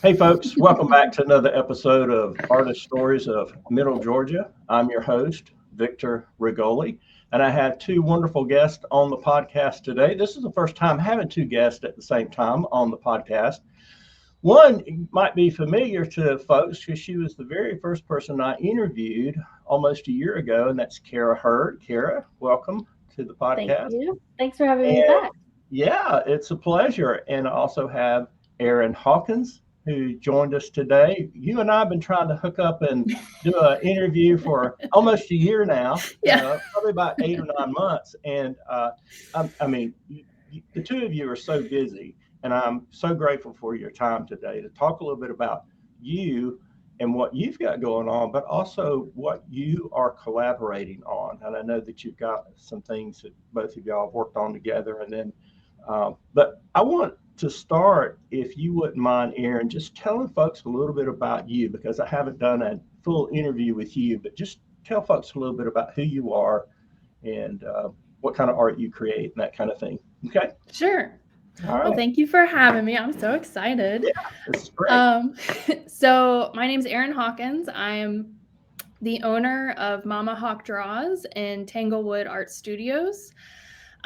Hey, folks, welcome back to another episode of Artist Stories of Middle Georgia. I'm your host, Victor Rigoli, and I have two wonderful guests on the podcast today. This is the first time having two guests at the same time on the podcast. One might be familiar to folks because she was the very first person I interviewed almost a year ago, and that's Cara Hurd. Cara, welcome to the podcast. Thank you. Thanks for having me And back. yeah, it's a pleasure. And I also have Erin Hawkins, who joined us today. You and I have been trying to hook up and do an interview for almost a year now, Yeah. probably about 8 or 9 months. And the two of you are so busy, and I'm so grateful for your time today to talk a little bit about you and what you've got going on, but also what you are collaborating on. And I know that you've got some things that both of y'all have worked on together. And then, but I want to start, if you wouldn't mind, Erin, just telling folks a little bit about you, because I haven't done a full interview with you, but just tell folks a little bit about who you are and what kind of art you create and that kind of thing. Okay? Sure. All right. Well, thank you for having me. I'm so excited. Yeah, this is great. So my name's Erin Hawkins. I'm the owner of Mama Hawk Draws in Tanglewood Art Studios.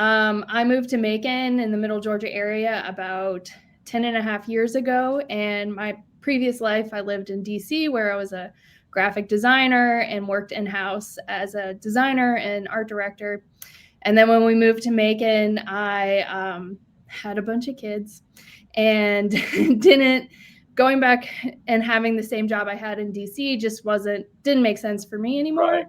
I moved to Macon in the Middle Georgia area about 10 and a half years ago. And my previous life, I lived in DC, where I was a graphic designer and worked in-house as a designer and art director. And then when we moved to Macon, I had a bunch of kids and going back and having the same job I had in DC just didn't make sense for me anymore.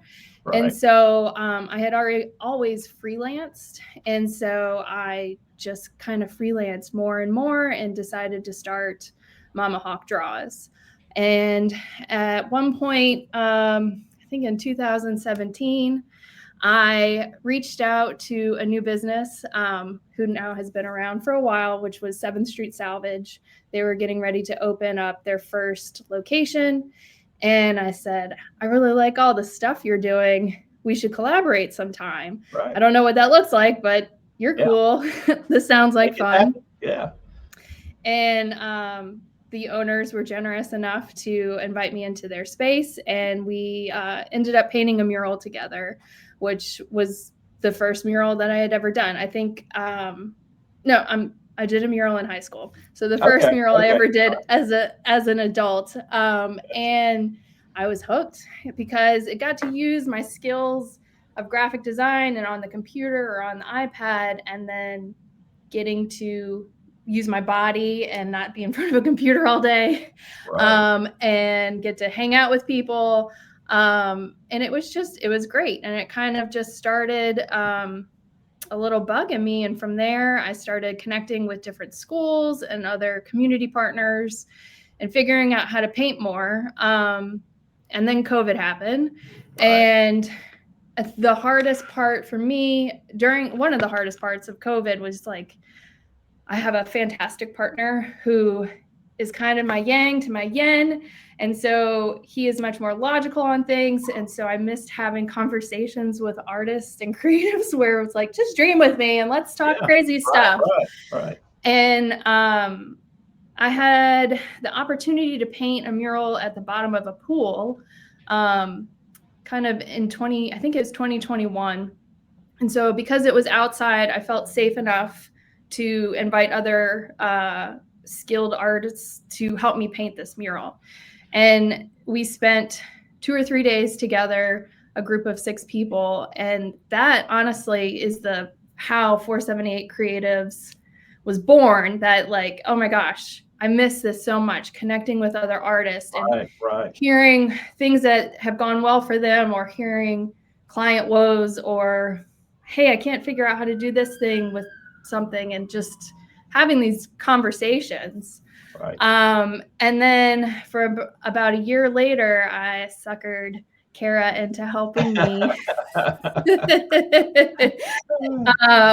Right. And so I had always freelanced. And so I just kind of freelanced more and more and decided to start Mama Hawk Draws. And at one point, I think in 2017, I reached out to a new business who now has been around for a while, which was 7th Street Salvage. They were getting ready to open up their first location. And I said, I really like all the stuff you're doing. We should collaborate sometime. Right. I don't know what that looks like, but you're cool. This sounds like fun. Yeah. And the owners were generous enough to invite me into their space. And we ended up painting a mural together, which was the first mural that I had ever done. I think, I did a mural in high school. So the first mural I ever did as an adult. And I was hooked because it got to use my skills of graphic design and on the computer or on the iPad, and then getting to use my body and not be in front of a computer all day, and get to hang out with people. And it was great. And it kind of just started a little bug in me. And from there, I started connecting with different schools and other community partners and figuring out how to paint more. And then COVID happened. Right. And the hardest part for me one of the hardest parts of COVID was I have a fantastic partner who is kind of my yang to my yin. And so he is much more logical on things. And so I missed having conversations with artists and creatives where it was like, just dream with me and let's talk crazy stuff. Right. And I had the opportunity to paint a mural at the bottom of a pool, kind of in 2021. And so because it was outside, I felt safe enough to invite other skilled artists to help me paint this mural. And we spent 2 or 3 days together, a group of 6 people. And that honestly is how 478 Creatives was born. That oh my gosh, I miss this so much, connecting with other artists and hearing things that have gone well for them, or hearing client woes, or, hey, I can't figure out how to do this thing with something, and just having these conversations. Right. And then for about a year later, I suckered Cara into helping me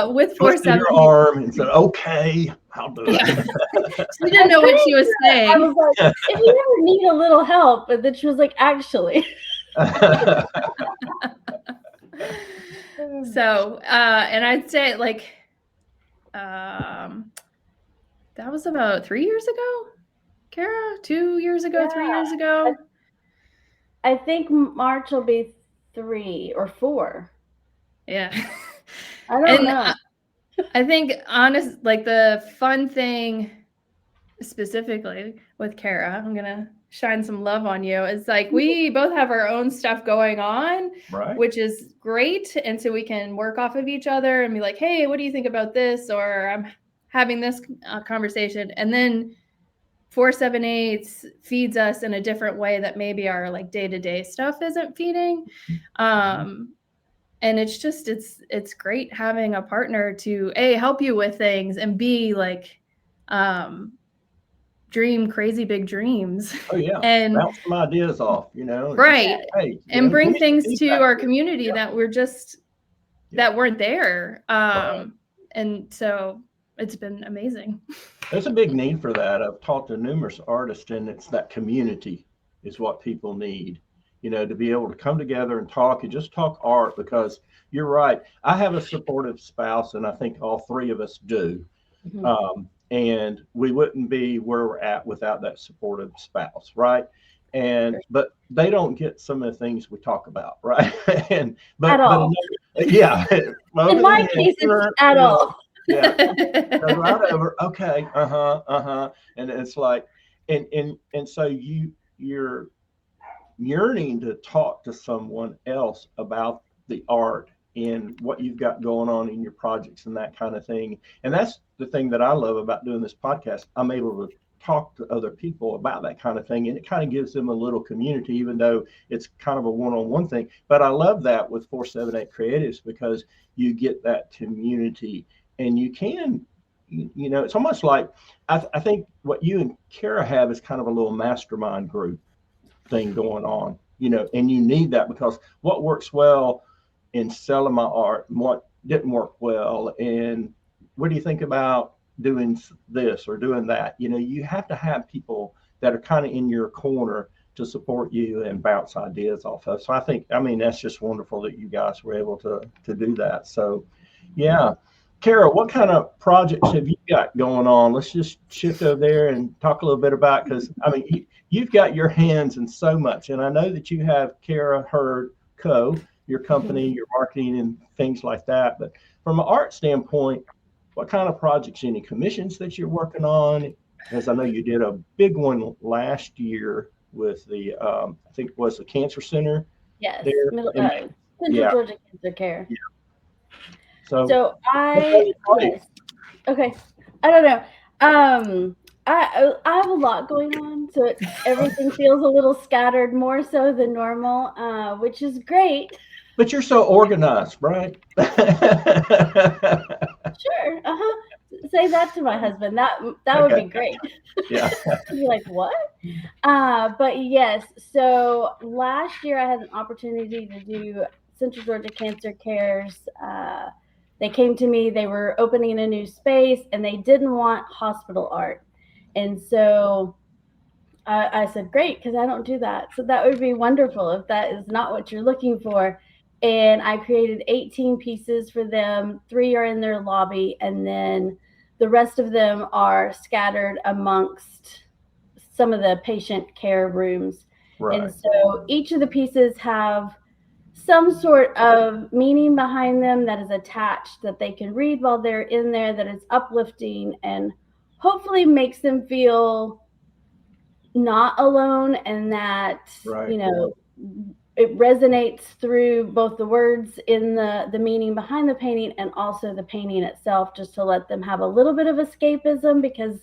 with 478. Your arm and said, "Okay, I'll do it." She didn't know what she was saying. I was like, if you ever need a little help, but then she was like, actually. So, and I'd say that was about 3 years ago. Cara? 2 years ago, 3 years ago? I think March will be 3 or 4. Yeah. I don't know. I think like the fun thing specifically with Cara, I'm gonna shine some love on you. It's like we both have our own stuff going on, Right. which is great. And so we can work off of each other and be like, hey, what do you think about this? Or I'm having this conversation. And then 478 feeds us in a different way that maybe our like day-to-day stuff isn't feeding. And it's just it's great having a partner to A, help you with things, and B, like dream crazy big dreams. Oh yeah. And bounce some ideas off, right. Hey, and bring things to feedback. our community that we're just that weren't there. Right. And so it's been amazing. There's a big need for that. I've talked to numerous artists, and it's that community is what people need, to be able to come together and talk and just talk art, because you're right. I have a supportive spouse, and I think all three of us do. And we wouldn't be where we're at without that supportive spouse, right? But they don't get some of the things we talk about, right? At all. Yeah. Well, in my case, it's at all. Yeah. Right over. Okay. And it's like, and so you're yearning to talk to someone else about the art and what you've got going on in your projects and that kind of thing. And that's the thing that I love about doing this podcast. I'm able to talk to other people about that kind of thing, and it kind of gives them a little community, even though it's kind of a one-on-one thing. But I love that with 478 Creatives, because you get that community. And you can, it's almost like, I think what you and Cara have is kind of a little mastermind group thing going on, and you need that, because what works well in selling my art and what didn't work well, and what do you think about doing this or doing that? You have to have people that are kind of in your corner to support you and bounce ideas off of. So that's just wonderful that you guys were able to do that. So, yeah. Cara, what kind of projects have you got going on? Let's just shift over there and talk a little bit about, because you've got your hands in so much, and I know that you have Cara Hurd Co., your company, your marketing and things like that. But from an art standpoint, what kind of projects, any commissions that you're working on? Because I know you did a big one last year with the, I think it was the Cancer Center. Yes, Central Georgia Cancer Care. Yeah. So I don't know. I have a lot going on, so everything feels a little scattered, more so than normal, which is great. But you're so organized, right? Sure. Say that to my husband. That would be great. Yeah. He'd be like, what? But yes. So last year I had an opportunity to do Central Georgia Cancer Care's. They came to me. They were opening a new space, and they didn't want hospital art. And so I said, great, because I don't do that. So that would be wonderful if that is not what you're looking for. And I created 18 pieces for them. 3 are in their lobby, and then the rest of them are scattered amongst some of the patient care rooms. Right. And so each of the pieces have some sort of meaning behind them that is attached, that they can read while they're in there, that is uplifting and hopefully makes them feel not alone, and that, it resonates through both the words in the meaning behind the painting and also the painting itself, just to let them have a little bit of escapism, because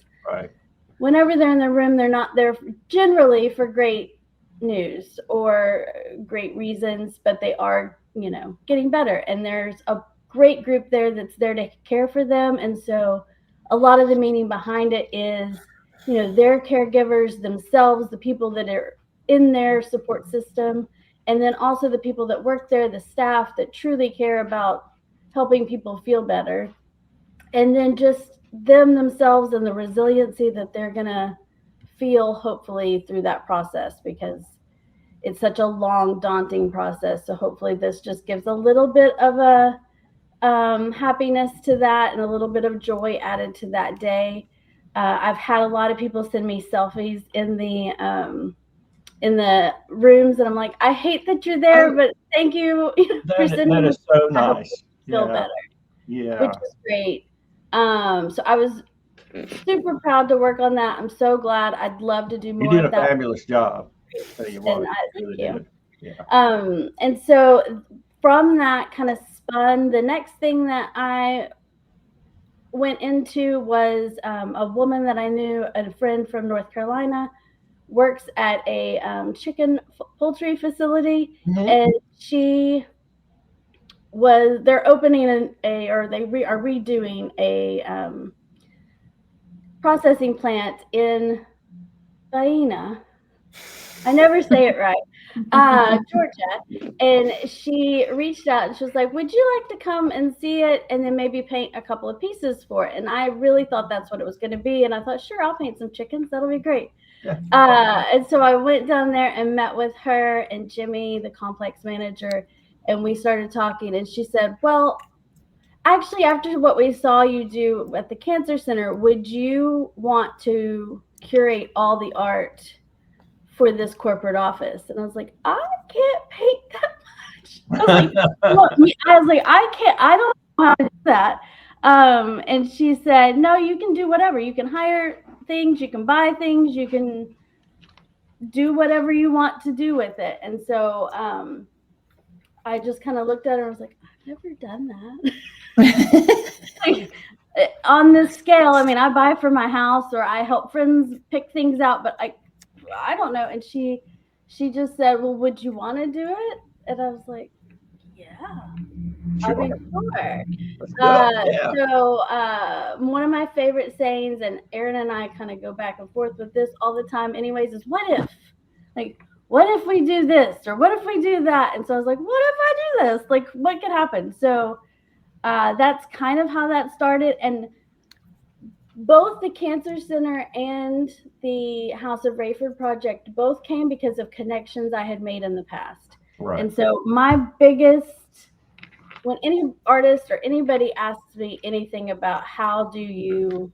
whenever they're in the room, they're not there generally for great news or great reasons, but they are, getting better. And there's a great group there that's there to care for them. And so a lot of the meaning behind it is, their caregivers themselves, the people that are in their support system, and then also the people that work there, the staff that truly care about helping people feel better. And then just them themselves and the resiliency that they're going to feel, hopefully, through that process, because it's such a long, daunting process. So hopefully this just gives a little bit of a happiness to that, and a little bit of joy added to that day. I've had a lot of people send me selfies in the rooms, and I'm like, I hate that you're there, but thank you for sending That me. is so I hope nice. you feel Yeah. better, Yeah. which is great. So I was super proud to work on that. I'm so glad. I'd love to do You more did of a that. fabulous job. Tell you what, And you really thank you. did. Yeah. And so from that kind of spun, the next thing that I went into was a woman that I knew, a friend from North Carolina, works at a chicken poultry facility, and they're opening are redoing a processing plant in Baina. I never say it right. Georgia. And she reached out and she was like, would you like to come and see it and then maybe paint a couple of pieces for it? And I really thought that's what it was going to be. And I thought, sure, I'll paint some chickens. That'll be great. Yeah. And so I went down there and met with her and Jimmy, the complex manager, and we started talking. And she said, well, actually, after what we saw you do at the Cancer Center, would you want to curate all the art for this corporate office? And I was like, I can't paint that much. I was like, I don't know how to do that. And she said, no, you can do whatever. You can hire things, you can buy things, you can do whatever you want to do with it. And so I just kind of looked at her and was like, I've never done that. On this scale, I mean, I buy for my house or I help friends pick things out, but I don't know. And she just said, well, would you want to do it? And I was like, yeah, Sure. I mean, sure. Yeah. So one of my favorite sayings, and Erin and I kind of go back and forth with this all the time anyways, is what if? Like, what if we do this? Or what if we do that? And so I was like, what if I do this? Like, what could happen? So that's kind of how that started. And both the Cancer Center and the House of Rayford project both came because of connections I had made in the past. Right. And so my biggest, when any artist or anybody asks me anything about how do you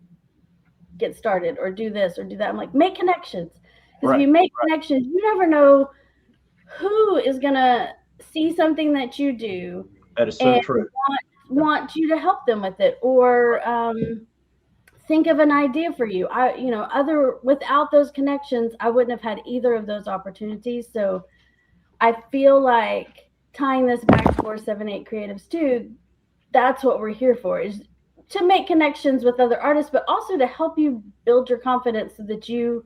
get started or do this or do that, I'm like, make connections. Because if you make connections, you never know who is going to see something that you do. That is so true. Want you to help them with it, or think of an idea for you. Without those connections, I wouldn't have had either of those opportunities. So I feel like tying this back to 478 Creatives too, that's what we're here for, is to make connections with other artists, but also to help you build your confidence so that you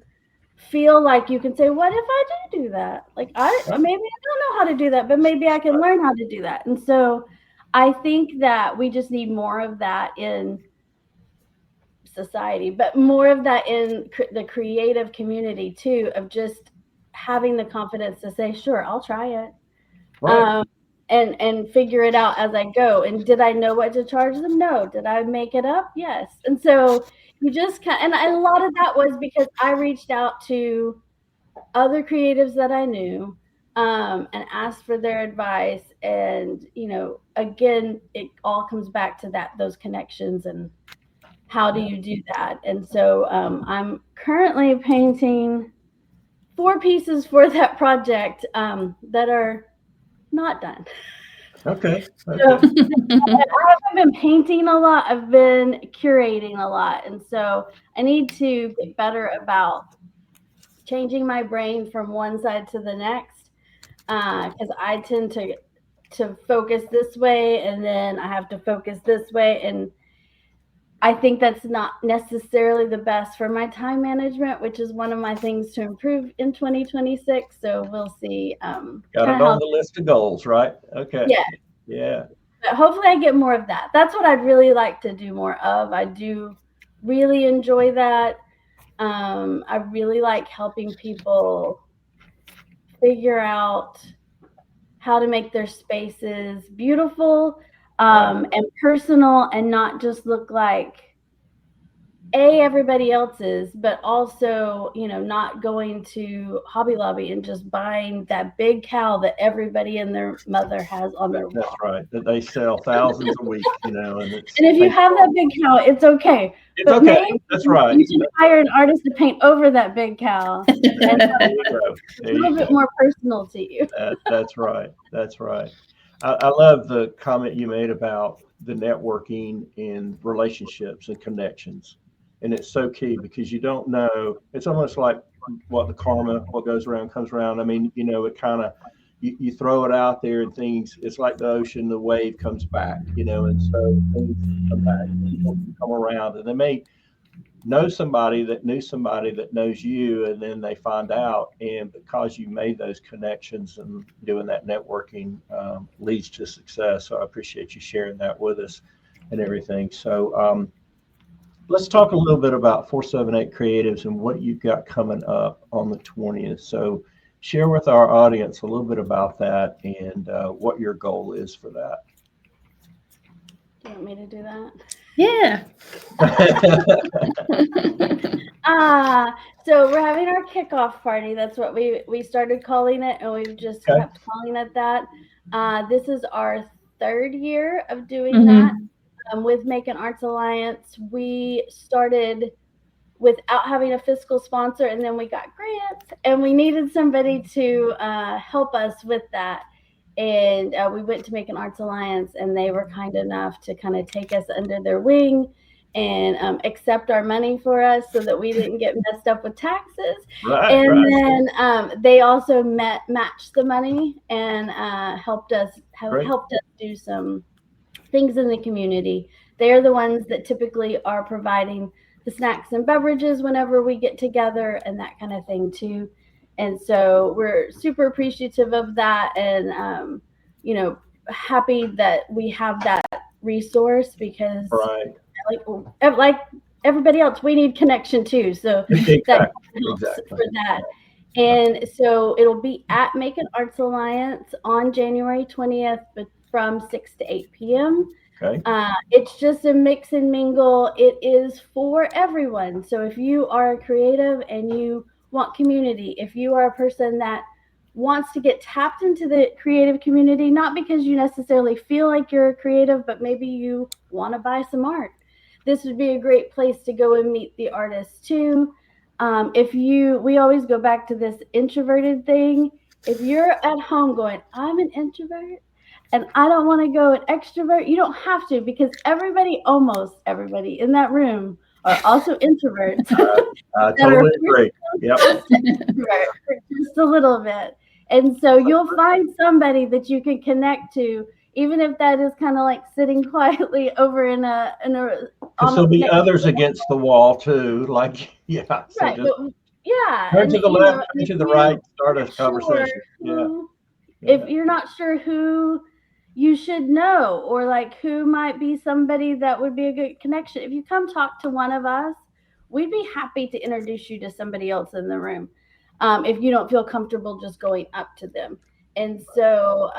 feel like you can say, what if I do that? Like, maybe I don't know how to do that, but maybe I can learn how to do that. And so I think that we just need more of that in society, but more of that in the creative community too, of just having the confidence to say, sure, I'll try it. Right. And figure it out as I go. And did I know what to charge them? No. Did I make it up? Yes. And so you just and a lot of that was because I reached out to other creatives that I knew and asked for their advice. And, again, it all comes back to those connections and how do you do that? And so I'm currently painting 4 pieces for that project that are not done. Okay. So I haven't been painting a lot. I've been curating a lot. And so I need to get better about changing my brain from one side to the next, because I tend to focus this way and then I have to focus this way. And I think that's not necessarily the best for my time management, which is one of my things to improve in 2026. So we'll see. Got it on the list of goals, right? Okay. Yeah. Yeah. But hopefully I get more of that. That's what I'd really like to do more of. I do really enjoy that. I really like helping people figure out how to make their spaces beautiful and personal and not just look like everybody else's, but also, not going to Hobby Lobby and just buying that big cow that everybody and their mother has on their That's wall. right. That they sell thousands a week, and it's. And if you have that big cow, it's okay. It's But okay. maybe That's right. you should hire an artist to paint over that big cow. And There you go. it's a little bit more personal to you. That's right. That's right. I love the comment you made about the networking and relationships and connections. And it's so key because you don't know. It's almost like what goes around comes around. I mean, it kind of, you throw it out there and things, it's like the ocean, the wave comes back, and so things come back, people come around, and they may know somebody that knew somebody that knows you, and then they find out, and because you made those connections and doing that networking leads to success. So I appreciate you sharing that with us and everything. So let's talk a little bit about 478 Creatives and what you've got coming up on the 20th. So share with our audience a little bit about that and what your goal is for that. Do you want me to do that? Yeah. So we're having our kickoff party. That's what we started calling it, and we've just kept calling it that. This is our 3rd year of doing that with Macon Arts Alliance. We started without having a fiscal sponsor, and then we got grants, and we needed somebody to help us with that. And we went to Macon Arts Alliance, and they were kind enough to kind of take us under their wing and accept our money for us so that we didn't get messed up with taxes. Then they also matched the money and helped us do some things in the community. They're the ones that typically are providing the snacks and beverages whenever we get together and that kind of thing too. And so we're super appreciative of that, and happy that we have that resource because like everybody else, we need connection too. So that helps for that. And so it'll be at Macon Arts Alliance on January 20th, but from 6 to 8 p.m. Okay. It's just a mix and mingle. It is for everyone. So if you are a creative and you want community, if you are a person that wants to get tapped into the creative community, not because you necessarily feel like you're a creative, but maybe you want to buy some art, this would be a great place to go and meet the artists too. We always go back to this introverted thing. If you're at home going, I'm an introvert and I don't want to go an extrovert, you don't have to, because almost everybody in that room are also introverts. I totally agree. Yep. Just a little bit. And so you'll find somebody that you can connect to, even if that is kind of like sitting quietly over in a there'll be others against the wall too. Like, yeah. So right. Turn to the left, turn to the right, start a conversation. If you're not sure who you should know, or like who might be somebody that would be a good connection, if you come talk to one of us, we'd be happy to introduce you to somebody else in the room. If you don't feel comfortable just going up to them. And so,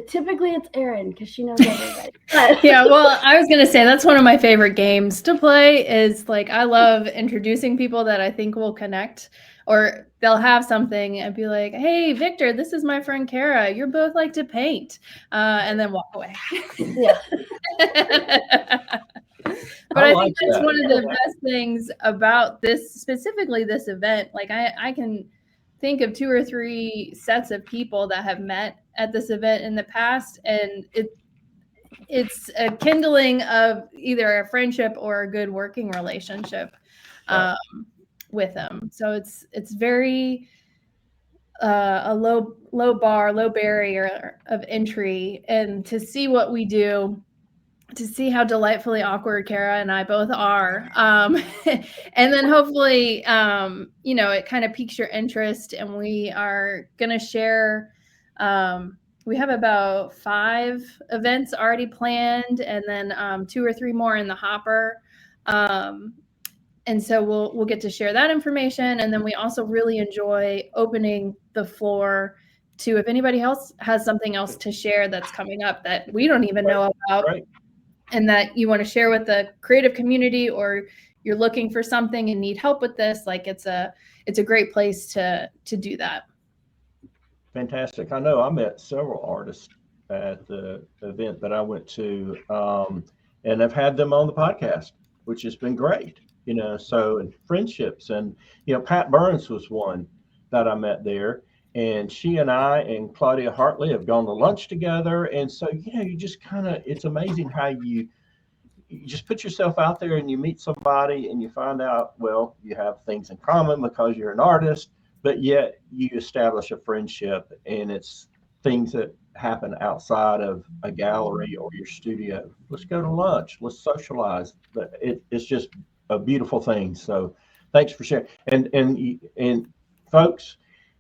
typically it's Erin because she knows everybody. Yeah, well, I was going to say that's one of my favorite games to play is like, I love introducing people that I think will connect, or they'll have something and be like, hey, Victor, this is my friend Cara. You both like to paint, and then walk away. Yeah. But I think that's one of the best things about specifically this event. Like I can think of 2 or 3 sets of people that have met at this event in the past, and it's a kindling of either a friendship or a good working relationship with them. So it's very a low barrier of entry, and to see what we do, to see how delightfully awkward Cara and I both are. And then hopefully, it kind of piques your interest, and we are going to share, we have about 5 events already planned, and then 2 or 3 more in the hopper. And so we'll get to share that information. And then we also really enjoy opening the floor to, if anybody else has something else to share that's coming up that we don't even know about. Right. and that you want to share with the creative community, or you're looking for something and need help with this, like it's a great place to do that. Fantastic. I know I met several artists at the event that I went to, and I've had them on the podcast, which has been great, so, and friendships. And, Pat Burns was one that I met there, and she and I and Claudia Hartley have gone to lunch together. And so, you just it's amazing how you just put yourself out there and you meet somebody and you find out, well, you have things in common because you're an artist, but yet you establish a friendship, and it's things that happen outside of a gallery or your studio. Let's go to lunch. Let's socialize. But it's just a beautiful thing. So thanks for sharing. And folks,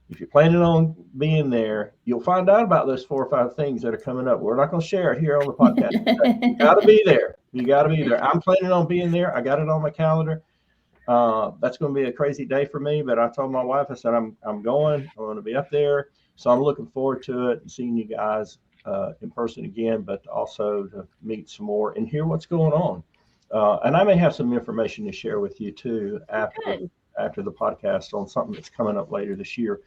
if you're planning on being there, you'll find out about those 4 or 5 things that are coming up. We're not going to share it here on the podcast. You got to be there. You got to be there. I'm planning on being there. I got it on my calendar. That's going to be a crazy day for me, but I told my wife, I said, I'm going to be up there. So I'm looking forward to it and seeing you guys in person again, but also to meet some more and hear what's going on. And I may have some information to share with you too after the podcast on something that's coming up later this year.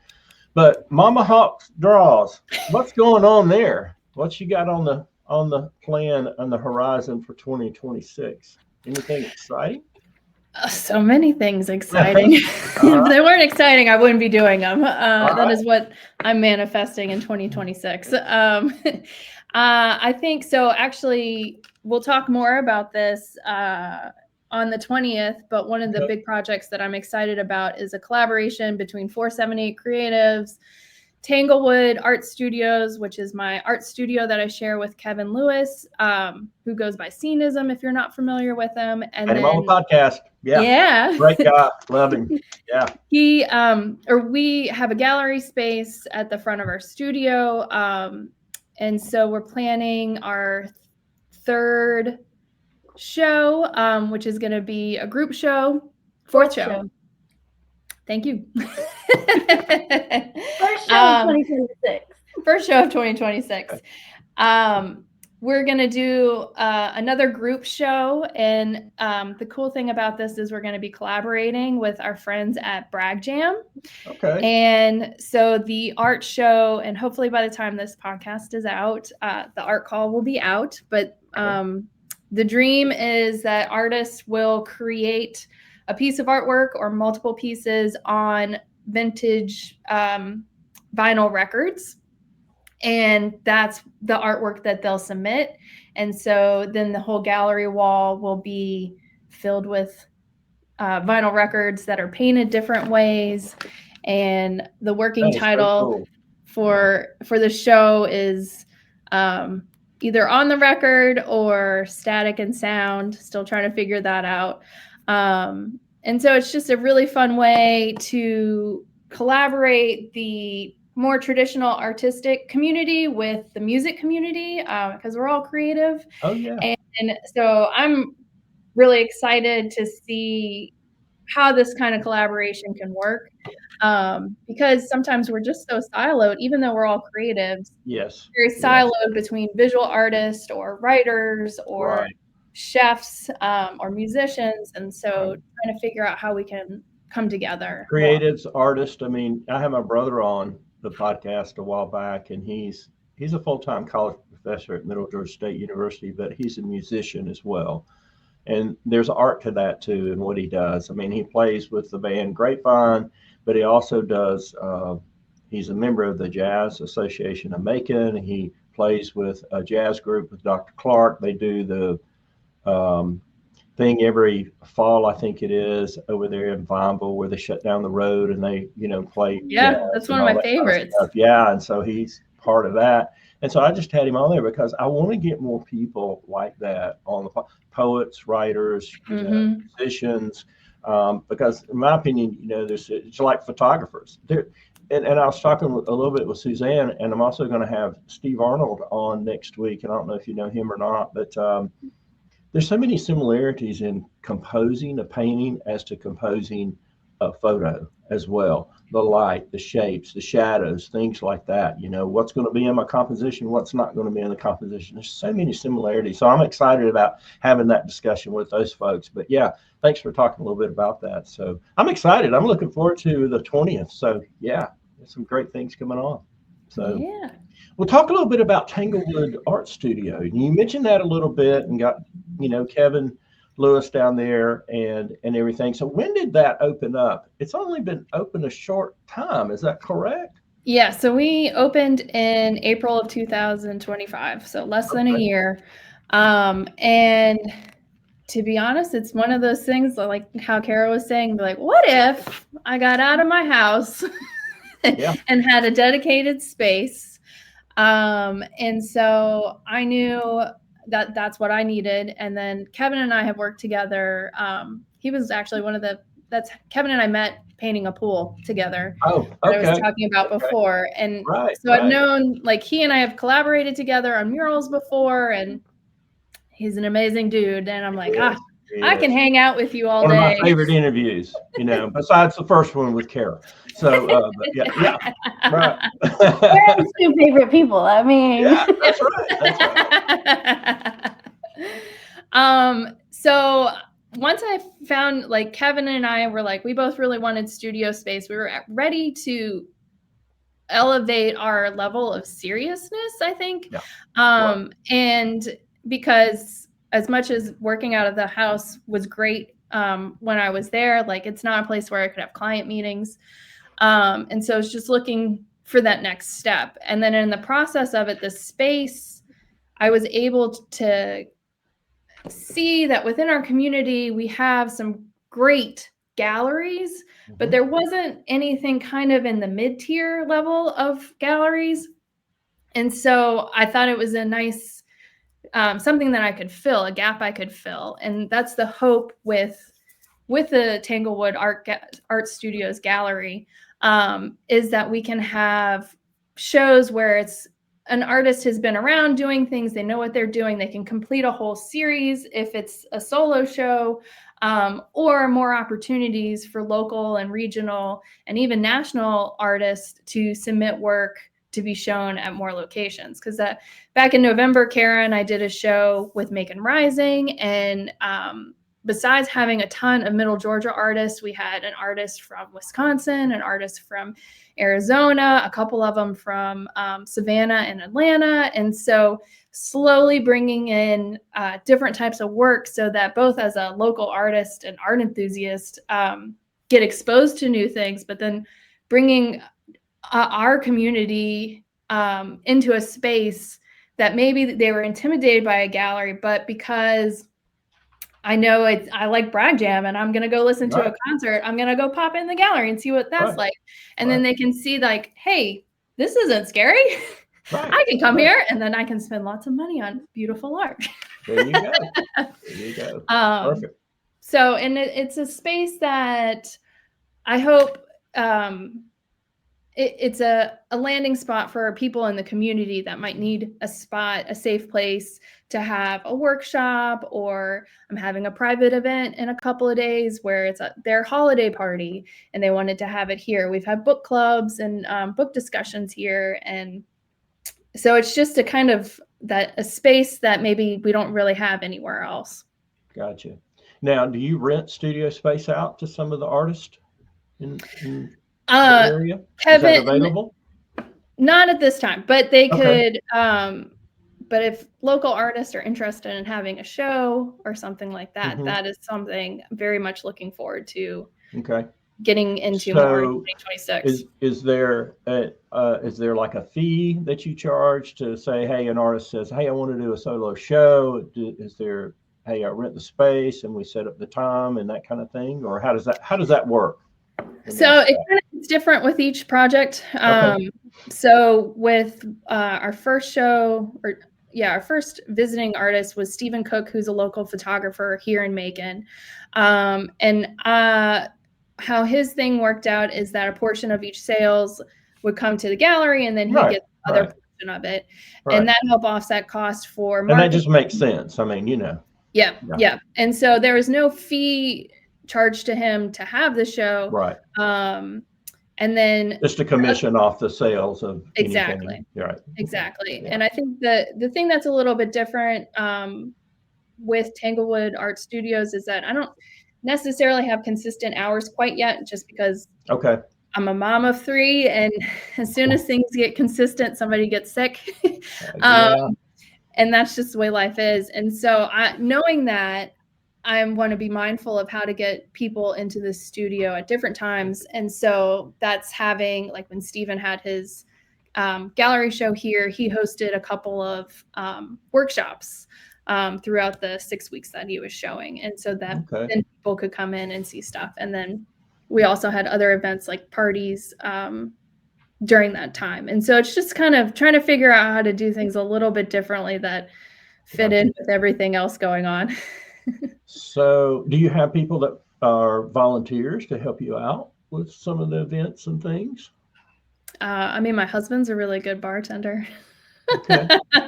But Mama Hawk's Draws, what's going on there? What you got on the plan on the horizon for 2026? Anything exciting? So many things exciting. If they weren't exciting, I wouldn't be doing them. That is what I'm manifesting in 2026. I think so. Actually, we'll talk more about this on the 20th, but one of the big projects that I'm excited about is a collaboration between 478 Creatives, Tanglewood Art Studios, which is my art studio that I share with Kevin Lewis, who goes by Scenism, if you're not familiar with him. And then on the podcast. Yeah. Great guy. Love him. Yeah. We have a gallery space at the front of our studio. And so we're planning our 3rd show, which is going to be a group show, 4th show. Thank you. First show of 2026. First show of 2026. We're going to do another group show. And the cool thing about this is we're going to be collaborating with our friends at Bragg Jam. Okay. And so the art show, and hopefully by the time this podcast is out, the art call will be out. But the dream is that artists will create a piece of artwork or multiple pieces on vintage vinyl records. And that's the artwork that they'll submit. And so then the whole gallery wall will be filled with vinyl records that are painted different ways. And the working title for the show is either On the Record or Static and Sound. Still trying to figure that out. And so it's just a really fun way to collaborate the more traditional artistic community with the music community, because we're all creative. Oh yeah. And so I'm really excited to see how this kind of collaboration can work, because sometimes we're just so siloed, even though we're all creatives. Yes. Very siloed between visual artists or writers or chefs or musicians. And so trying to figure out how we can come together. Creatives, artists. I mean, I had my brother on the podcast a while back, and he's a full-time college professor at Middle Georgia State University, but he's a musician as well. And there's art to that too, in what he does. I mean, he plays with the band Grapevine, but he also does, he's a member of the Jazz Association of Macon. He plays with a jazz group with Dr. Clark. They do the thing every fall, I think it is, over there in Vineville, where they shut down the road and they, play. Yeah, that's one of my favorites. Kind of yeah, and so he's part of that. And so I just had him on there because I want to get more people like that on the poets, writers, musicians, because in my opinion, it's like photographers. And I was talking a little bit with Suzanne, and I'm also going to have Steve Arnold on next week. And I don't know if you know him or not, but there's so many similarities in composing a painting as to composing a photo as well. The light, the shapes, the shadows, things like that. What's going to be in my composition, what's not going to be in the composition. There's so many similarities. So I'm excited about having that discussion with those folks. But yeah, thanks for talking a little bit about that. So I'm excited. I'm looking forward to the 20th. So yeah, there's some great things coming on. So Yeah. we'll talk a little bit about Tanglewood Art Studio. You mentioned that a little bit and got, Kevin Lewis down there and everything. So when did that open up? It's only been open a short time. Is that correct? Yeah. So we opened in April of 2025, so less than a year. And to be honest, it's one of those things like how Cara was saying, like, what if I got out of my house and had a dedicated space? And so I knew that that's what I needed. And then Kevin and I have worked together. He was actually Kevin and I met painting a pool together. Oh, okay. That I was talking about before. And so I've known, like, he and I have collaborated together on murals before, and he's an amazing dude. And I'm like, I can hang out with you all day. One of my favorite interviews, besides the first one with Cara. So, but yeah, right. We're his two favorite people. I mean, yeah, that's right. So once I found, like, Kevin and I were like, we both really wanted studio space. We were ready to elevate our level of seriousness, I think. Yeah. And because as much as working out of the house was great when I was there, like, it's not a place where I could have client meetings. And so it's just looking for that next step. And then in the process of it, the space, I was able to see that within our community, we have some great galleries, but there wasn't anything kind of in the mid-tier level of galleries. And so I thought it was a nice, something that I could fill, a gap I could fill. And that's the hope with the Tanglewood Art Studios gallery, is that we can have shows where it's an artist has been around doing things, they know what they're doing, they can complete a whole series if it's a solo show, or more opportunities for local and regional and even national artists to submit work to be shown at more locations. Because back in November, Cara and I did a show with Macon Rising, and besides having a ton of Middle Georgia artists, we had an artist from Wisconsin, an artist from Arizona, a couple of them from Savannah and Atlanta. And so slowly bringing in different types of work so that both as a local artist and art enthusiast get exposed to new things, but then bringing our community into a space that maybe they were intimidated by a gallery, but because I know I like Bragg Jam and I'm going to go listen to a concert, I'm going to go pop in the gallery and see what that's like. And then they can see, like, hey, this isn't scary. I can come here and then I can spend lots of money on beautiful art. There you go. There you go. Perfect. So, and it's a space that I hope it's a landing spot for people in the community that might need a spot, a safe place to have a workshop, or I'm having a private event in a couple of days where it's their holiday party and they wanted to have it here. We've had book clubs and book discussions here. And so it's just a kind of a space that maybe we don't really have anywhere else. Gotcha. Now, do you rent studio space out to some of the artists in the area? Kevin, is that available? Not at this time, but they could. But if local artists are interested in having a show or something like that, that is something I'm very much looking forward to. Okay. Getting into more in 2026. Is there like a fee that you charge to say, hey, an artist says, hey, I want to do a solo show? Is there, hey, I rent the space and we set up the time and that kind of thing? Or how does that work? So it's different with each project. So with our first show, our first visiting artist was Stephen Cook, who's a local photographer here in Macon. And how his thing worked out is that a portion of each sales would come to the gallery, and then he gets the other portion of it. And that helped offset cost for marketing. And that just makes sense. I mean, Yeah. And so there was no fee charged to him to have the show. Right. And then just a commission off the sales of exactly. anything. Right. Exactly. Yeah. And I think the thing that's a little bit different with Tanglewood Art Studios is that I don't necessarily have consistent hours quite yet, just because okay. I'm a mom of 3, and as soon as things get consistent, somebody gets sick. And that's just the way life is. And so knowing that, I want to be mindful of how to get people into the studio at different times. And so that's having, like when Stephen had his gallery show here, he hosted a couple of workshops throughout the 6 weeks that he was showing. And so that then people could come in and see stuff. And then we also had other events like parties during that time. And so it's just kind of trying to figure out how to do things a little bit differently that fit in with everything else going on. So do you have people that are volunteers to help you out with some of the events and things? I mean, my husband's a really good bartender. Okay. But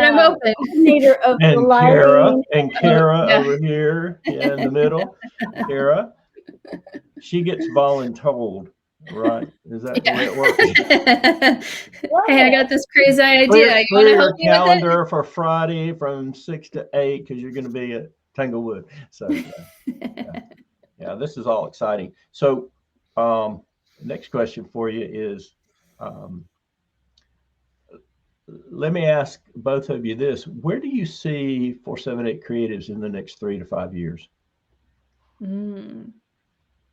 I'm open. And Cara over here in the middle. Cara, she gets voluntold, right? Is that the way it works? Hey, I got this crazy idea. You want to help me with it? Calendar for Friday from 6 to 8 because you're going to be at Tanglewood. So, yeah, this is all exciting. So, next question for you is, let me ask both of you this. Where do you see 478 Creatives in the next 3 to 5 years? You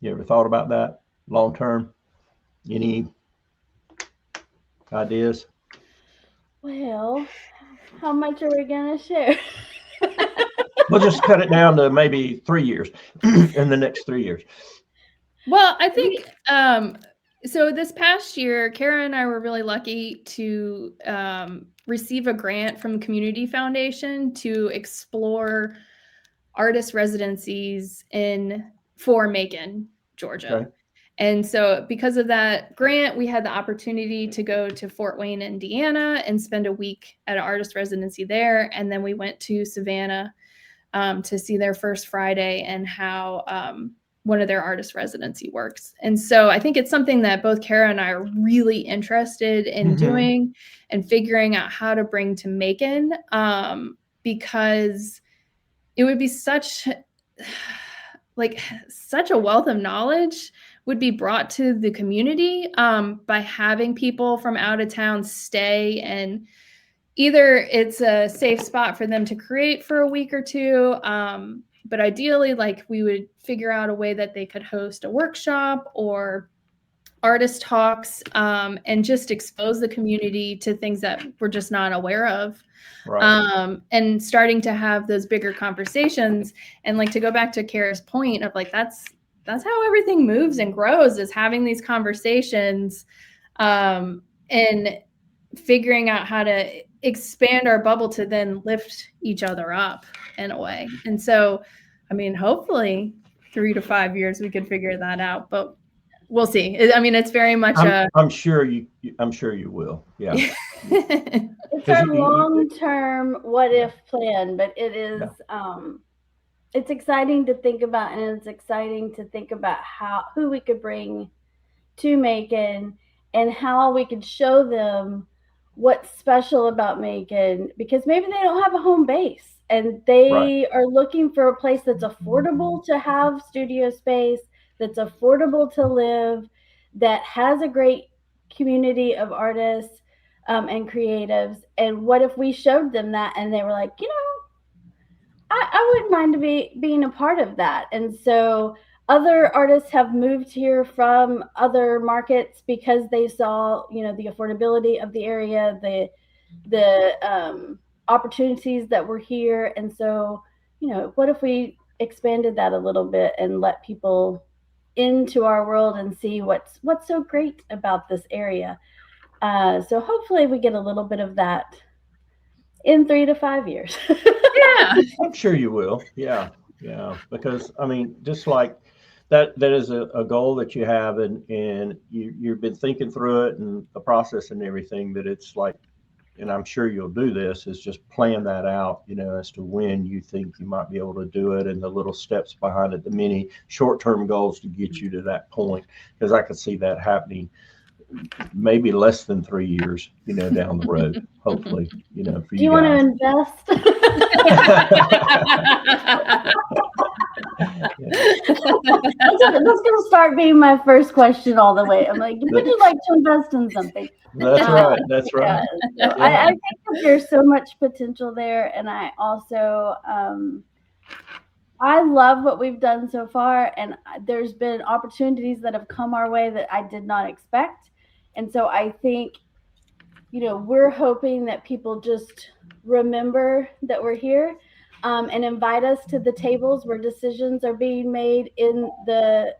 ever thought about that long term? Any ideas? Well, how much are we going to share? We'll just cut it down to maybe 3 years in the next 3 years. Well, I think so this past year, Cara and I were really lucky to receive a grant from the Community Foundation to explore artist residencies for Macon, Georgia. Okay. And so because of that grant, we had the opportunity to go to Fort Wayne, Indiana, and spend a week at an artist residency there. And then we went to Savannah to see their first Friday and how one of their artist residency works. And so I think it's something that both Cara and I are really interested in doing and figuring out how to bring to Macon, because it would be such a wealth of knowledge would be brought to the community by having people from out of town stay, and either it's a safe spot for them to create for a week or two, but ideally, we would figure out a way that they could host a workshop or artist talks, and just expose the community to things that we're just not aware of. Right. And starting to have those bigger conversations, and to go back to Cara's point of that's how everything moves and grows, is having these conversations, and figuring out how to expand our bubble to then lift each other up in a way. And so, I mean, hopefully 3 to 5 years we could figure that out, but we'll see. I mean, it's very much I'm sure you will. Yeah. It's our long-term what if plan, but it is, it's exciting to think about, and it's exciting to think about who we could bring to Macon and how we could show them what's special about Macon, because maybe they don't have a home base and they are looking for a place that's affordable to have studio space, that's affordable to live, that has a great community of artists and creatives. And what if we showed them that and they were like, I wouldn't mind being a part of that. And so other artists have moved here from other markets because they saw, the affordability of the area, the opportunities that were here. And so, what if we expanded that a little bit and let people into our world and see what's so great about this area? So hopefully we get a little bit of that in 3 to 5 years. Yeah, I'm sure you will. Yeah. Because I mean, just like that is a goal that you have, and you've been thinking through it and the process and everything, that it's like and I'm sure you'll do this, is just plan that out, as to when you think you might be able to do it and the little steps behind it, the many short-term goals to get you to that point. Because I could see that happening maybe less than 3 years, down the road, hopefully, for Do you want to invest? That's going to start being my first question all the way. I'm like, would you like to invest in something? That's right. That's right. Yeah. So I think that there's so much potential there. And I also, I love what we've done so far. And there's been opportunities that have come our way that I did not expect. And so I think, we're hoping that people just remember that we're here, and invite us to the tables where decisions are being made in the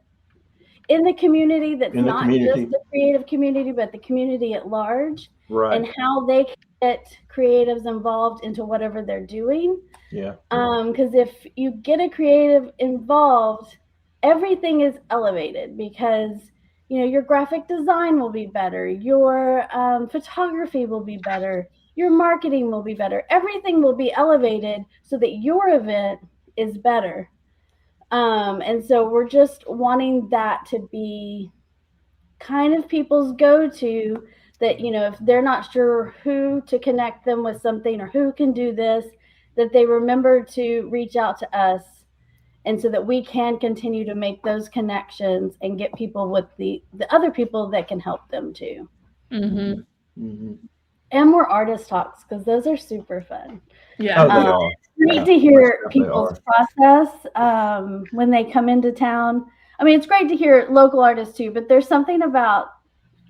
community that's not just the creative community, but the community at large, right? And how they can get creatives involved into whatever they're doing. Yeah. Because if you get a creative involved, everything is elevated because your graphic design will be better, your photography will be better, your marketing will be better. Everything will be elevated so that your event is better. And so we're just wanting that to be kind of people's go-to, that, if they're not sure who to connect them with something or who can do this, that they remember to reach out to us. And so that we can continue to make those connections and get people with the other people that can help them too. Mm-hmm. Mm-hmm. And more artist talks, because those are super fun. Yeah. It's great to hear people's process when they come into town. I mean, it's great to hear local artists too, but there's something about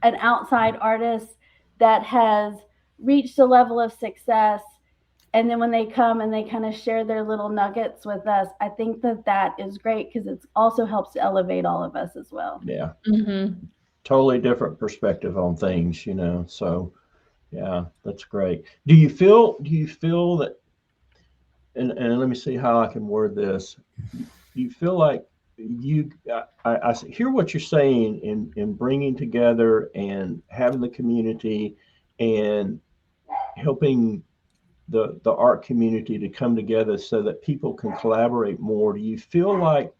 an outside artist that has reached a level of success. And then when they come and they kind of share their little nuggets with us, I think that is great because it also helps to elevate all of us as well. Yeah. Mm-hmm. Totally different perspective on things, so yeah, that's great. Do you feel that, and let me see how I can word this. Do you feel like I hear what you're saying in bringing together and having the community and helping the art community to come together so that people can collaborate more? Do you feel like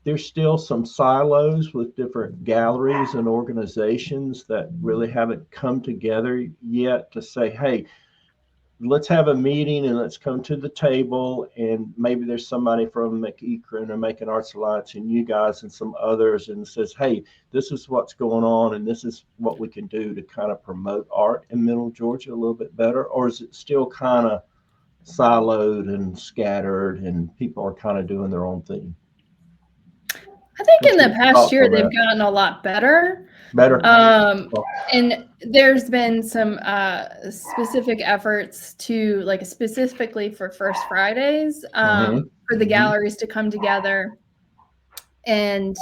there's still some silos with different galleries and organizations that really haven't come together yet to say, hey, let's have a meeting and let's come to the table, and maybe there's somebody from McEachern or Making Arts Alliance and you guys and some others, and says, hey, this is what's going on and this is what we can do to kind of promote art in Middle Georgia a little bit better? Or is it still kind of siloed and scattered and people are kind of doing their own thing? I think in the past year they've gotten a lot better. And there's been some specific efforts to, like, specifically for First Fridays, for the galleries to come together and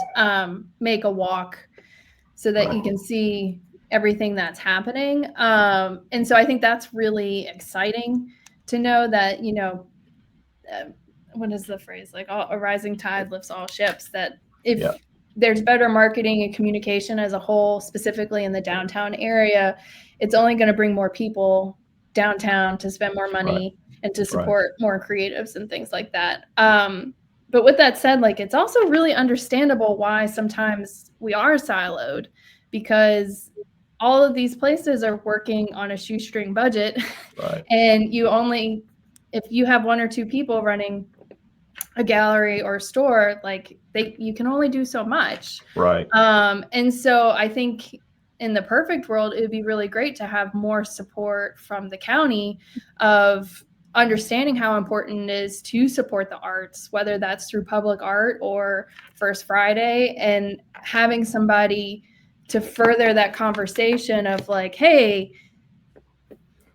make a walk so that you can see everything that's happening. And so I think that's really exciting to know that, what is the phrase? Like, a rising tide lifts all ships, that if there's better marketing and communication as a whole, specifically in the downtown area, it's only going to bring more people downtown to spend more money and to support more creatives and things like that. But with that said, like, it's also really understandable why sometimes we are siloed, because all of these places are working on a shoestring budget. And if you have one or two people running a gallery or a store, like, you can only do so much. And so I think in the perfect world, it would be really great to have more support from the county of understanding how important it is to support the arts, whether that's through public art or First Friday, and having somebody to further that conversation of, like, hey,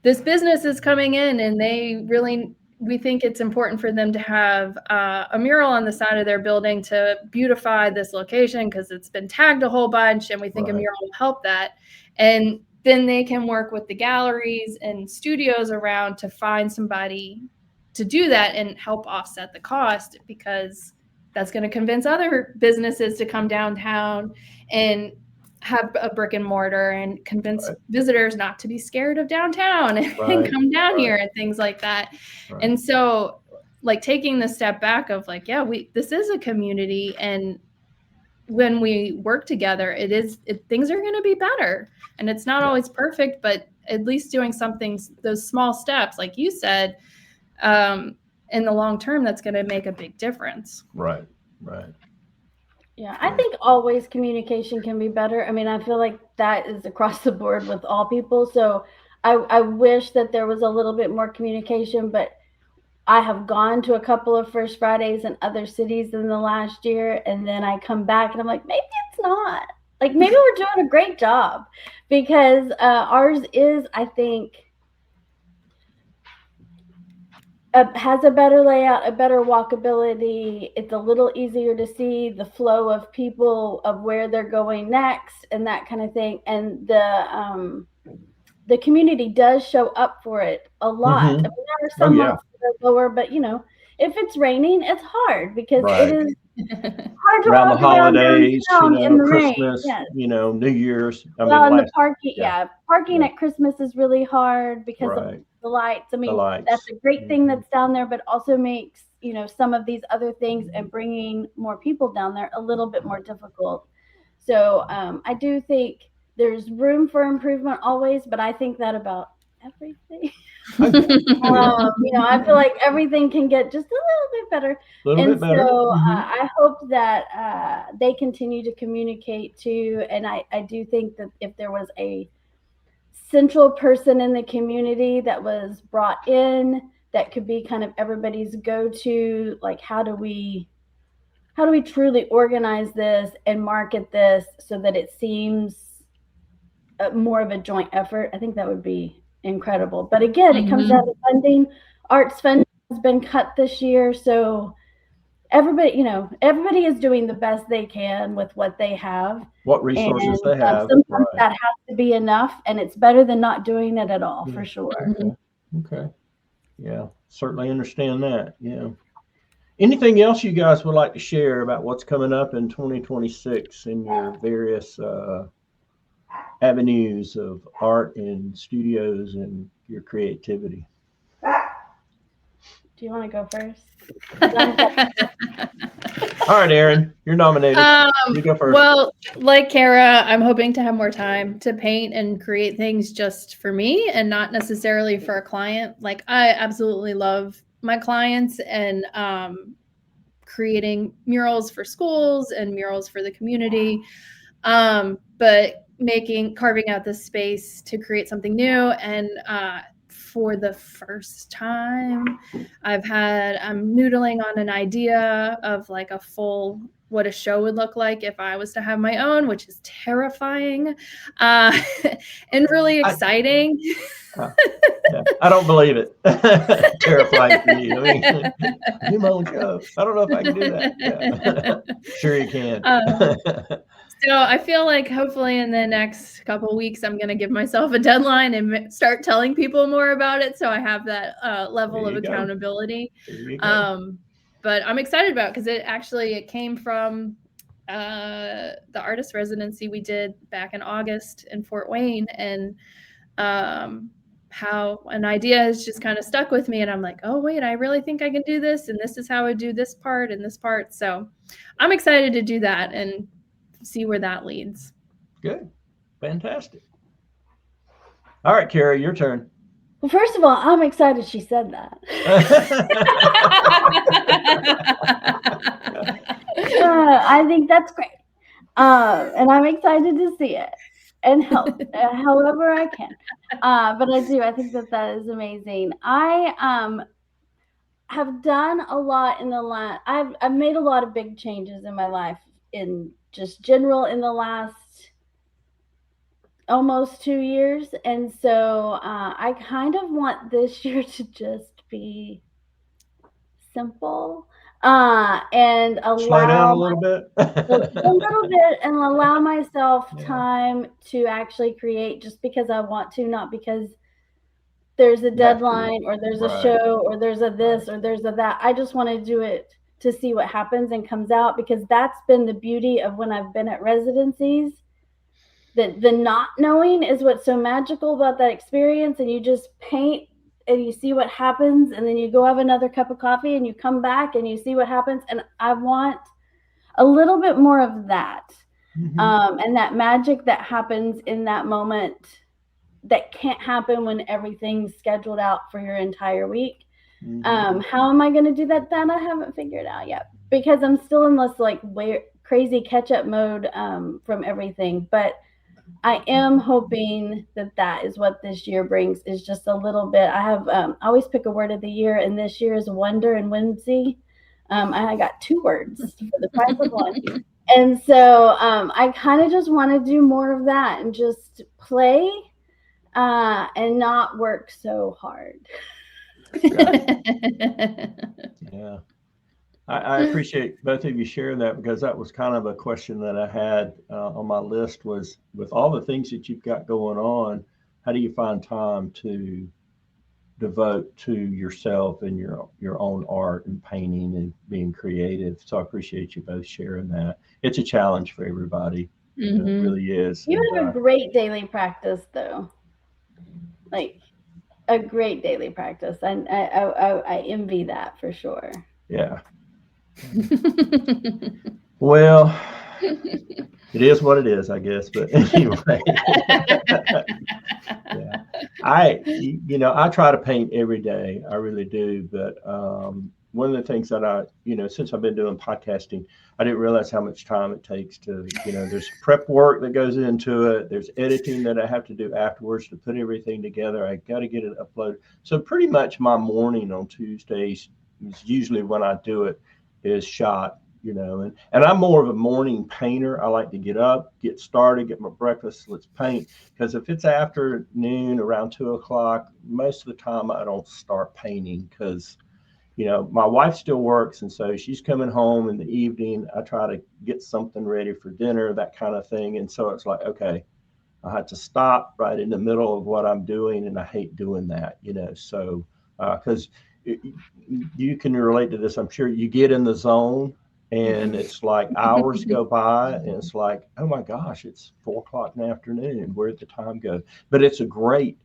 this business is coming in and we think it's important for them to have a mural on the side of their building to beautify this location because it's been tagged a whole bunch, and we think a mural will help that. And then they can work with the galleries and studios around to find somebody to do that and help offset the cost, because that's going to convince other businesses to come downtown and have a brick and mortar and convince visitors not to be scared of downtown and come down here and things like that. And so like taking the step back of like, yeah, this is a community, and when we work together, things are going to be better. And it's not always perfect, but at least doing something, those small steps, like you said, in the long term, that's going to make a big difference. Right. Yeah, I think always communication can be better. I mean, I feel like that is across the board with all people. So I wish that there was a little bit more communication, but I have gone to a couple of First Fridays in other cities in the last year, and then I come back and I'm like, maybe it's not. Like, maybe we're doing a great job, because ours is, I think, has a better layout, a better walkability. It's a little easier to see the flow of people, of where they're going next, and that kind of thing. And the community does show up for it a lot. I mean, there are some months that are lower, but if it's raining, it's hard, because it is hard to around walk the holidays, in the Christmas, rain. Yes. New Year's. And the parking, parking at Christmas is really hard because of the lights. I mean, that's a great thing that's down there, but also makes some of these other things and bringing more people down there a little bit more difficult. So I do think there's room for improvement always, but I think that about everything. I feel like everything can get just a little bit better. So I hope that they continue to communicate too. And I do think that if there was a central person in the community that was brought in, that could be kind of everybody's go-to, like how do we truly organize this and market this so that it seems more of a joint effort, I think that would be incredible. But again, it comes down to funding. Arts funding has been cut this year, so everybody is doing the best they can with what they have. What resources they have. Sometimes that has to be enough, and it's better than not doing it at all, for sure. Okay. Yeah, certainly understand that. Yeah. Anything else you guys would like to share about what's coming up in 2026 in your various avenues of art and studios and your creativity? Do you want to go first? All right, Erin, you're nominated. You go first. Well, like Cara, I'm hoping to have more time to paint and create things just for me and not necessarily for a client. Like, I absolutely love my clients and creating murals for schools and murals for the community. But carving out the space to create something new. And for the first time, I'm noodling on an idea of like what a show would look like if I was to have my own, which is terrifying and really exciting. I don't believe it. Terrifying for you. I mean, do my own show. I don't know if I can do that. Yeah. Sure you can. So I feel like hopefully in the next couple of weeks, I'm going to give myself a deadline and start telling people more about it. So I have that level of accountability. But I'm excited about it because it came from the artist residency we did back in August in Fort Wayne, and how an idea has just kind of stuck with me. And I'm like, oh, wait, I really think I can do this. And this is how I do this part and this part. So I'm excited to do that and see where that leads. Good. Fantastic. All right, Cara, your turn. Well, first of all, I'm excited she said that. I think that's great. And I'm excited to see it and help however I can. But I think that is amazing. I have done a lot in the last, I've made a lot of big changes in my life in just general in the last almost 2 years. And so I kind of want this year to just be simple and slow down a little bit. And allow myself time to actually create just because I want to, not because there's a deadline or there's a show or there's a this or there's a that. I just want to do it to see what happens and comes out, because that's been the beauty of when I've been at residencies. the not knowing is what's so magical about that experience. And you just paint and you see what happens, and then you go have another cup of coffee and you come back and you see what happens. And I want a little bit more of that. And that magic that happens in that moment that can't happen when everything's scheduled out for your entire week. How am I going to do that? That I haven't figured out yet, because I'm still in this like crazy catch-up mode from everything. But I am hoping that is what this year brings, is just a little bit. I have I always pick a word of the year, and this year is wonder and whimsy. I got 2 words for the price of 1. And so I kind of just want to do more of that and just play and not work so hard. Yeah. I appreciate both of you sharing that, because that was kind of a question that I had on my list, was with all the things that you've got going on, how do you find time to devote to yourself and your own art and painting and being creative? So I appreciate you both sharing that. It's a challenge for everybody. It really is. You have a great daily practice, though. Like a great daily practice. I envy that for sure. Yeah. Well, it is what it is, I guess. But anyway, yeah. I try to paint every day. I really do. But one of the things that since I've been doing podcasting, I didn't realize how much time it takes to, there's prep work that goes into it. There's editing that I have to do afterwards to put everything together. I got to get it uploaded. So pretty much my morning on Tuesdays is usually when I do it, is shot, and I'm more of a morning painter. I like to get up, get started, get my breakfast, let's paint. Because if it's afternoon around 2:00, most of the time I don't start painting, because my wife still works, and so she's coming home in the evening. I try to get something ready for dinner, that kind of thing. And so it's like, okay, I had to stop right in the middle of what I'm doing, and I hate doing that, so because you can relate to this, I'm sure. You get in the zone, and it's like hours go by, and it's like, oh my gosh, it's 4:00 in the afternoon. Where'd the time go? But it's a great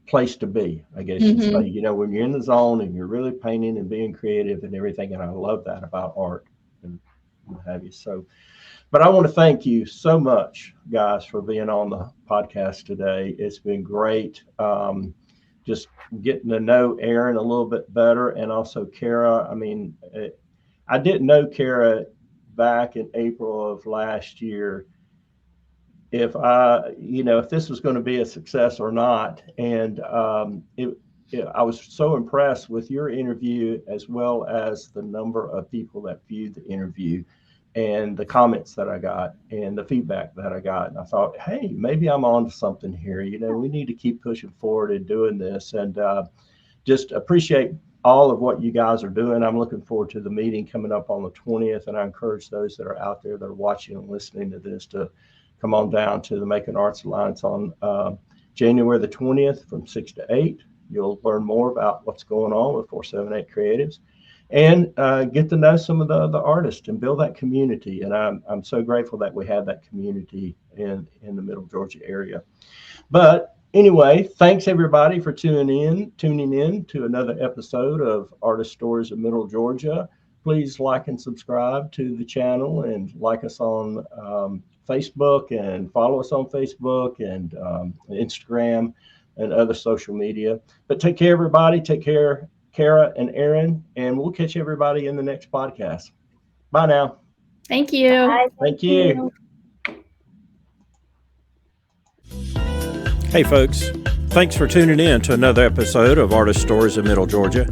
place to be, I guess you'd say, when you're in the zone and you're really painting and being creative and everything. And I love that about art and what have you. So, but I want to thank you so much, guys, for being on the podcast today. It's been great. Just getting to know Erin a little bit better, and also Cara. I mean, I didn't know Cara back in April of last year, if this was going to be a success or not. And I was so impressed with your interview, as well as the number of people that viewed the interview, and the comments that I got and the feedback that I got. And I thought, hey, maybe I'm on to something here. We need to keep pushing forward and doing this, and just appreciate all of what you guys are doing. I'm looking forward to the meeting coming up on the 20th. And I encourage those that are out there that are watching and listening to this to come on down to the Making Arts Alliance on January the 20th from 6 to 8. You'll learn more about what's going on with 478 Creatives, and get to know some of the other artists and build that community. And I'm so grateful that we have that community in the Middle Georgia area. But anyway, thanks everybody for tuning in to another episode of Artist Stories of Middle Georgia. Please like and subscribe to the channel, and like us on Facebook, and follow us on Facebook and Instagram and other social media. But take care, everybody. Take care, Cara and Erin, and we'll catch everybody in the next podcast. Bye now. Thank you. Bye. Thank you. Hey folks, thanks for tuning in to another episode of Artist Stories of Middle Georgia.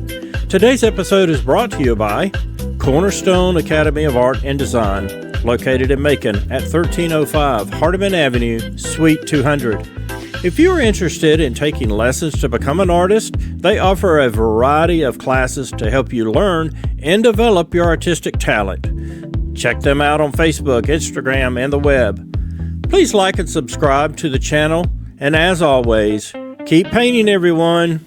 Today's episode is brought to you by Cornerstone Academy of Art and Design, located in Macon at 1305 Hardeman Avenue, Suite 200. If you are interested in taking lessons to become an artist, they offer a variety of classes to help you learn and develop your artistic talent. Check them out on Facebook, Instagram, and the web. Please like and subscribe to the channel, and as always, keep painting, everyone.